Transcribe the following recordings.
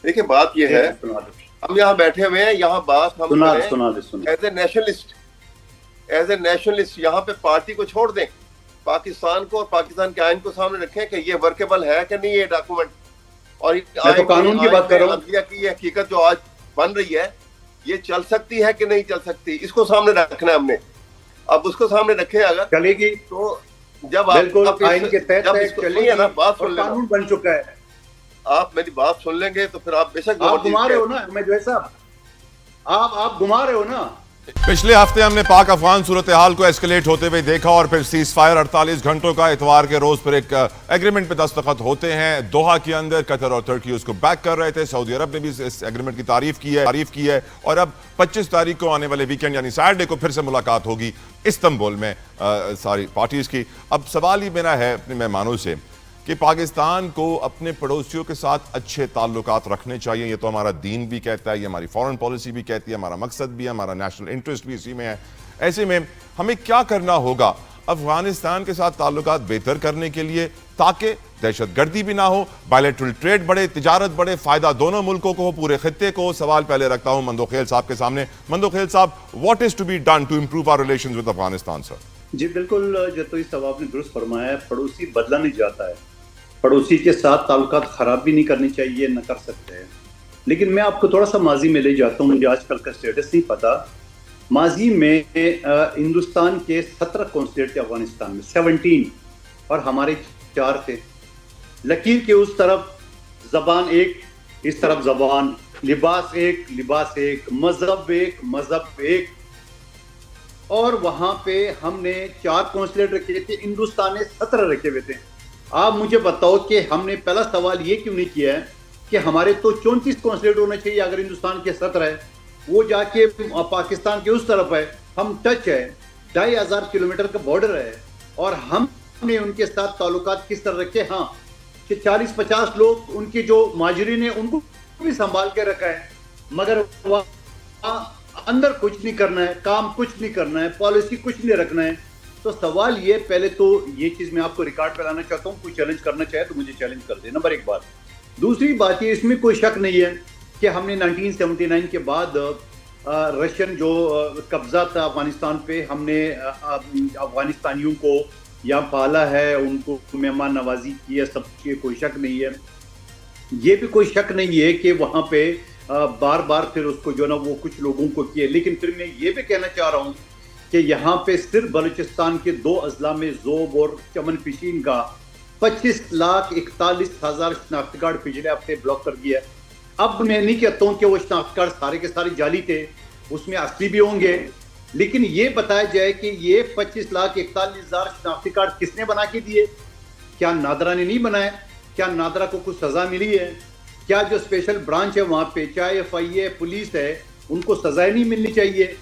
دیکھیں بات یہ ہے، ہم یہاں بیٹھے ہوئے ہیں، یہاں بات ہم ایز اے نیشنلسٹ یہاں پہ پارٹی کو چھوڑ دیں، پاکستان کو اور پاکستان کے آئین کو سامنے رکھیں کہ یہ ورکیبل ہے کہ نہیں یہ ڈاکومنٹ، اور قانون کی بات کر رہا ہوں، عدلیہ کی یہ حقیقت جو آج بن رہی ہے یہ چل سکتی ہے کہ نہیں چل سکتی، اس کو سامنے رکھنا ہے ہم نے۔ اب اس کو سامنے رکھے اگر چلے گی تو جب بالکل آئین کے تحت چلے گی نا، بات سن لینا، قانون بن چکا ہے، آپ میری بات سن لیں گے تو پھر آپ بے شک آپ گھما رہے ہو نا میں جو صاحب، آپ گھما رہے ہو نا۔ پچھلے ہفتے ہم نے پاک افغان صورتحال کو ایسکلیٹ ہوتے ہوئے دیکھا اور پھر سیز فائر 48 گھنٹوں کا اتوار کے روز پر ایک ایگریمنٹ پہ دستخط ہوتے ہیں دوحہ کے اندر۔ قطر اور ترکی اس کو بیک کر رہے تھے، سعودی عرب نے بھی اس ایگریمنٹ کی تعریف کی ہے اور اب 25 تاریخ کو آنے والے ویکینڈ یعنی سیٹرڈے کو پھر سے ملاقات ہوگی استنبول میں ساری پارٹیز کی۔ اب سوال ہی میرا ہے اپنے مہمانوں سے کہ پاکستان کو اپنے پڑوسیوں کے ساتھ اچھے تعلقات رکھنے چاہیے، یہ تو ہمارا دین بھی کہتا ہے، یہ ہماری فورن پالیسی بھی کہتی ہے، ہمارا مقصد بھی ہے، ہمارا نیشنل انٹرسٹ بھی اسی میں ہے۔ ایسے میں ہمیں کیا کرنا ہوگا افغانستان کے ساتھ تعلقات بہتر کرنے کے لیے تاکہ دہشت گردی بھی نہ ہو، بائلیٹرل ٹریڈ بڑھے، تجارت بڑھے، فائدہ دونوں ملکوں کو ہو، پورے خطے کو ہو؟ سوال پہلے رکھتا ہوں مندوخیل صاحب کے سامنے۔ مندوخیل صاحب، what is to be done to improve our relations with Afghanistan sir? جی بالکل، جو تو اس آپ نے درست فرمایا ہے، پڑوسی بدلا نہیں جاتا ہے، پڑوسی کے ساتھ تعلقات خراب بھی نہیں کرنی چاہیے، نہ کر سکتے ہیں۔ لیکن میں آپ کو تھوڑا سا ماضی میں لے جاتا ہوں، مجھے آج کل کا سٹیٹس نہیں پتا۔ ماضی میں ہندوستان کے 17 کونسلیٹ تھے افغانستان میں، 17، اور ہمارے 4 تھے۔ لکیر کے اس طرف زبان ایک، اس طرف زبان، لباس ایک، مذہب ایک، اور وہاں پہ ہم نے 4 کونسلیٹ رکھے تھے، ہندوستان نے 17 رکھے ہوئے تھے۔ آپ مجھے بتاؤ کہ ہم نے پہلا سوال یہ کیوں نہیں کیا ہے کہ ہمارے تو 34 کونسلیٹ ہونا چاہیے اگر ہندوستان کے 17 ہے، وہ جا کے پاکستان کے اس طرف ہے، ہم ٹچ ہے، 2500 کلومیٹر کا بارڈر ہے، اور ہم نے ان کے ساتھ تعلقات کس طرح رکھے؟ ہاں کہ 40-50 لوگ ان کے جو مہاجرین ہیں ان کو بھی سنبھال کے رکھا ہے، مگر وہاں اندر کچھ نہیں کرنا ہے، کام کچھ نہیں کرنا ہے، پالیسی کچھ نہیں رکھنا ہے۔ تو سوال یہ، پہلے تو یہ چیز میں آپ کو ریکارڈ پہ لانا چاہتا ہوں، کوئی چیلنج کرنا چاہے تو مجھے چیلنج کر دے، نمبر 1 بات۔ دوسری بات یہ، اس میں کوئی شک نہیں ہے کہ ہم نے 1979 کے بعد رشین جو قبضہ تھا افغانستان پہ، ہم نے افغانستانیوں کو یہاں پالا ہے، ان کو مہمان نوازی کی ہے، سب کی کوئی شک نہیں ہے۔ یہ بھی کوئی شک نہیں ہے کہ وہاں پہ بار بار پھر اس کو جو نا وہ کچھ لوگوں کو کیے، لیکن پھر میں یہ بھی کہنا چاہ رہا ہوں کہ یہاں پہ صرف بلوچستان کے 2 اضلاع میں زوب اور چمن پشین کا 25,41,000 شناختی کارڈ پچھلے ہفتے بلاک کر دیا۔ اب میں نہیں کہتا ہوں کہ وہ شناختی کارڈ سارے کے سارے جعلی تھے، اس میں اصلی بھی ہوں گے، لیکن یہ بتایا جائے کہ یہ 25,41,000 شناختی کارڈ کس نے بنا کے دیے؟ کیا نادرا نے نہیں بنائے؟ کیا نادرا کو کچھ سزا ملی ہے؟ کیا جو اسپیشل برانچ ہے وہاں پہ، چاہے FIA پولیس ہے، ان کو سزائیں نہیں ملنی چاہیے؟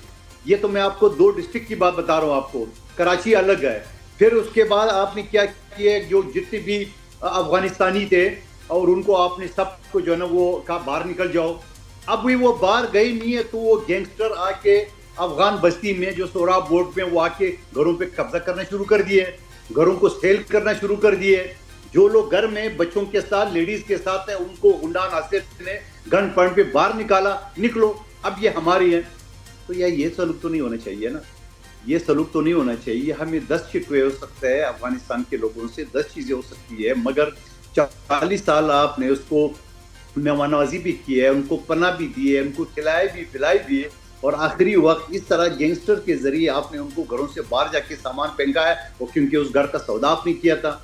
یہ تو میں آپ کو 2 ڈسٹرکٹ کی بات بتا رہا ہوں، آپ کو کراچی الگ ہے۔ پھر اس کے بعد آپ نے کیا کیا، جو جتنے بھی افغانستانی تھے اور ان کو آپ نے سب کو جو ہے نا وہ کہا باہر نکل جاؤ۔ اب بھی وہ باہر گئے نہیں ہے تو وہ گینگسٹر آ کے افغان بستی میں جو سوراب بورڈ میں وہ آ کے گھروں پہ قبضہ کرنا شروع کر دیے، گھروں کو سیل کرنا شروع کر دیے۔ جو لوگ گھر میں بچوں کے ساتھ لیڈیز کے ساتھ ہیں ان کو گنڈا ناصر نے گن پوائنٹ پہ باہر نکالا، نکلو اب یہ ہماری ہیں۔ تو یہ سلوک تو نہیں ہونا چاہیے نا، یہ سلوک تو نہیں ہونا چاہیے۔ ہمیں 10 شکوے ہو سکتا ہے افغانستان کے لوگوں سے، 10 چیزیں ہو سکتی ہے، مگر 40 سال آپ نے اس کو مہمان نوازی بھی کی ہے، ان کو پناہ بھی دی ہے، ان کو کھلائے بھی پلائے بھی، اور آخری وقت اس طرح گینگسٹر کے ذریعے آپ نے ان کو گھروں سے باہر جا کے سامان پھینکا ہے، وہ کیونکہ اس گھر کا سودا آپ نے کیا تھا۔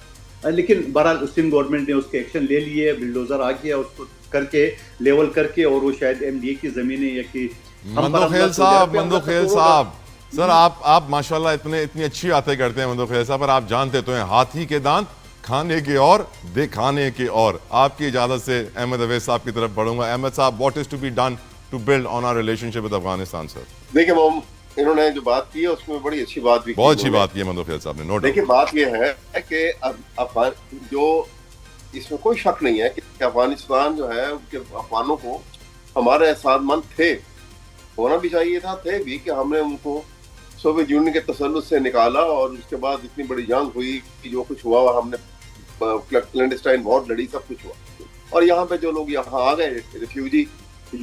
لیکن بہرحال سندھ گورنمنٹ نے اس کے ایکشن لے لیے، بلڈوزر آ گیا اس کو کر کے لیول کر کے، اور وہ شاید MDA کی زمینیں یا کہ مندوخیل صاحب سر، آپ ماشاءاللہ اتنی اچھی باتیں کرتے ہیں مندوخیل صاحب، پر آپ جانتے تو ہیں ہاتھی کے دانت کھانے کے اور دکھانے کے اور۔ آپ کی اجازت سے احمد اویس صاحب کی طرف بڑھوں گا۔ احمد صاحب، what is to be done to build on our relationship with Afghanistan sir? دیکھیں انہوں نے جو بات کی ہے اس میں بڑی اچھی بات بھی کی، بہت اچھی بات کی ہے مندوخیل صاحب نے، نو ڈاؤٹ۔ دیکھیں بات یہ ہے کہ جو اس میں کوئی شک نہیں ہے کہ افغانستان جو ہے ان کے افغانوں کو ہمارے احسان مند تھے، ہونا بھی چاہیے تھا، تھے بھی، کہ ہم نے ان کو سوویت یونین کے تسلط سے نکالا، اور اس کے بعد اتنی بڑی جنگ ہوئی کہ جو کچھ ہوا ہم نے کلینڈسٹائن وار لڑی، سب کچھ ہوا۔ اور یہاں پہ جو لوگ یہاں آ گئے ریفیوجی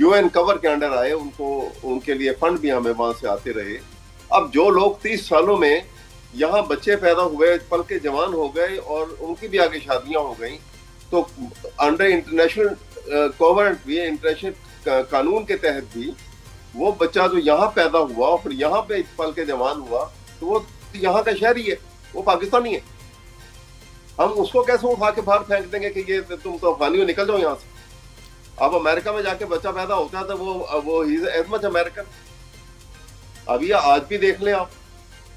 UN کور کے انڈر آئے, ان کے لیے فنڈ بھی ہمیں وہاں سے آتے رہے. اب جو لوگ 30 سالوں میں یہاں بچے پیدا ہوئے, پل کے جوان ہو گئے اور ان کی بھی آگے شادیاں ہو گئیں, تو انڈر انٹرنیشنل کوورنٹ بھی, انٹرنیشنل قانون کے تحت بھی وہ بچہ جو یہاں پیدا ہوا اور پھر یہاں پہ پل کے جوان ہوا تو وہ یہاں کا شہری ہے, وہ پاکستانی ہے. ہم اس کو کیسے اٹھا کے باہر پھینک دیں گے کہ یہ تم تو افغانی ہو, نکل جاؤ یہاں سے. اب امریکہ میں جا کے بچہ پیدا ہوتا ہے تو وہ ہی از ایز مچ امریکن. اب یہ آج بھی دیکھ لیں آپ,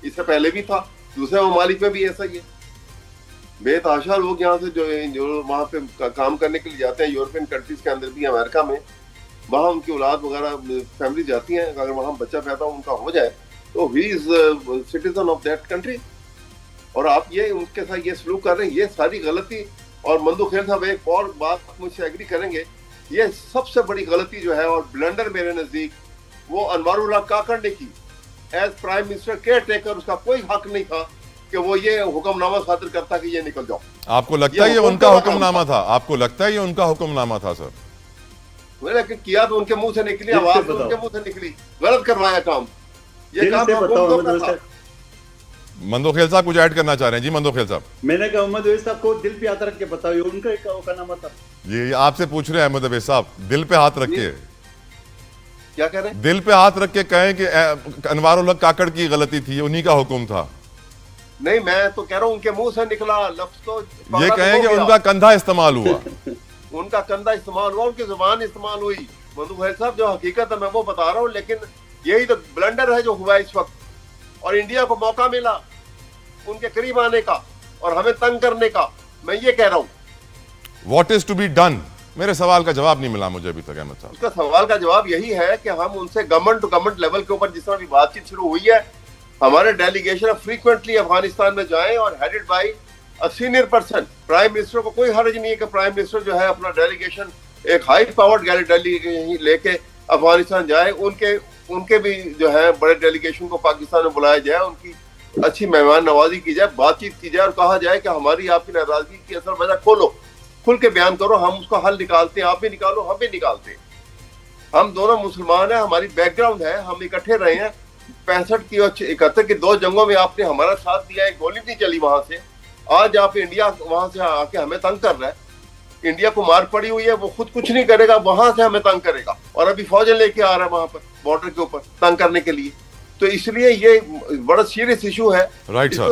اس سے پہلے بھی تھا, دوسرے ممالک میں بھی ایسا ہی ہے. بے تحاشا لوگ یہاں سے جو وہاں پہ کام کرنے کے لیے جاتے ہیں, یورپین کنٹریز کے اندر بھی, امریکہ میں, وہاں ان کی اولاد وغیرہ فیملی جاتی ہیں, اگر وہاں بچہ پیدا ان کا ہو جائے تو ہی از سٹیزن آف دیٹ کنٹری. اور آپ یہ ان کے ساتھ یہ سلوک کر رہے ہیں, یہ ساری غلطی. اور مندو خیل صاحب ایک اور بات مجھ سے ایگری کریں گے, یہ سب سے بڑی غلطی جو ہے اور بلنڈر میرے نزدیک, وہ انوار اللہ کاکڑ نے کی as prime minister caretaker. اس کا کوئی حق نہیں تھا کہ وہ یہ حکم نامہ صادر کرتا کہ یہ نکل جاؤ. آپ کو لگتا ہے یہ ان کا حکم نامہ تھا؟ آپ کو لگتا ہے یہ ان کا حکم نامہ تھا سر؟ لیکن کیا تو ان کے منہ سے نکلی, آواز تو ان کے منہ سے نکلی, غلط کروایا کام. یہ کام مندو خیل صاحب کچھ ایڈ کرنا چاہ رہے ہیں؟ جی مندو خیل صاحب. میں نے کہا احمد اویس صاحب کو دل پہ ہاتھ رکھ کے بتاؤ ان کا حکم نامہ تھا. یہ آپ سے پوچھ رہے ہیں احمد اویس صاحب, دل پہ ہاتھ رکھ کے کیا کہہ رہے ہیں؟ دل پہ ہاتھ رکھ کے کہیں کہ انوار اللہ کاکڑ کی غلطی تھی, انہی کا حکم تھا. نہیں, میں تو کہہ رہا ہوں ان کے منہ سے نکلا لفظ, تو یہ کہیں کہ ان کا کندھا استعمال ہوا. ان کا کندھا استعمال ہوا, ان کی زبان استعمال ہوئی. مندو خیل صاحب جو حقیقت ہے میں وہ بتا رہا ہوں, لیکن یہی تو بلنڈر ہے جو ہوا اس وقت. اور انڈیا کو موقع ملا ان کے قریب آنے کا اور ہمیں تنگ کرنے کا. میں یہ کہہ رہا ہوں what is to be done. میرے سوال کا جواب نہیں ملا مجھے ابھی تک احمد صاحب. اس کا سوال کا جواب یہی ہے کہ ہم ان سے گورنمنٹ ٹو گورنمنٹ لیول کے اوپر جس طرح بھی بات چیت شروع ہوئی ہے, ہمارے ڈیلیگیشن فریکوینٹلی افغانستان میں جائیں اور headed by senior person. Prime minister کو کوئی حرج نہیں ہے کہ پرائم منسٹر جو ہے اپنا ڈیلیگیشن, ایک ہائی پاورڈ ڈیلیگیشن لے کے افغانستان جائے. ان کے بھی جو ہے بڑے ڈیلیگیشن کو پاکستان میں بلایا جائے, ان کی اچھی مہمان نوازی کی جائے, بات چیت کی جائے اور کہا جائے کہ ہماری آپ کی ناراضگی کی اصل وجہ کھولو, کھل کے بیان کرو, ہم اس کا حل نکالتے ہیں. آپ بھی نکالو, ہم بھی نکالتے ہیں. ہم دونوں مسلمان ہیں, ہماری بیک گراؤنڈ ہے, ہم اکٹھے رہے ہیں 65 کی اور 71 کی 2 جنگوں میں. آپ نے ہمارا ساتھ دیا, ایک گولی نہیں چلی وہاں سے. آج آپ انڈیا وہاں سے آ کے ہمیں تنگ کر رہا ہے. انڈیا کو مار پڑی ہوئی ہے, وہ خود کچھ نہیں کرے گا, وہاں سے ہمیں تنگ کرے گا. اور ابھی فوجیں لے کے آ رہا ہے وہاں پر بارڈر کے اوپر تنگ کرنے کے لیے. تو اس لیے یہ بڑا سیریس ایشو ہے. رائٹ سر,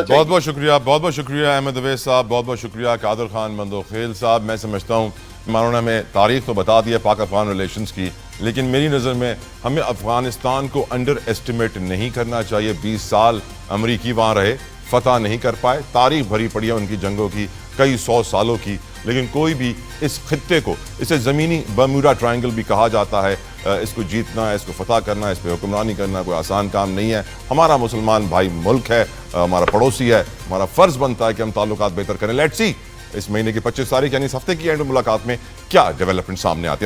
بہت بہت شکریہ, بہت بہت شکریہ احمد اویس صاحب, بہت بہت شکریہ قادر خان مندو خیل صاحب. میں سمجھتا ہوں مانونا میں تاریخ تو بتا دی ہے پاک افغان ریلیشنز کی, لیکن میری نظر میں ہمیں افغانستان کو انڈر ایسٹیمیٹ نہیں کرنا چاہیے. 20 سال امریکی وہاں رہے, فتح نہیں کر پائے, تاریخ بھری پڑی ہے ان کی جنگوں کی, کئی 100 سالوں کی, لیکن کوئی بھی اس خطے کو, اسے زمینی برموڈا ٹرائنگل بھی کہا جاتا ہے, اس کو جیتنا ہے, اس کو فتح کرنا ہے, اس پہ حکمرانی کرنا کوئی آسان کام نہیں ہے. ہمارا مسلمان بھائی ملک ہے, ہمارا پڑوسی ہے, ہمارا فرض بنتا ہے کہ ہم تعلقات بہتر کریں. لیٹس سی اس مہینے کی 25 تاریخ یعنی اس ہفتے کی اینڈ ملاقات میں کیا ڈیولپمنٹ سامنے آتی ہے.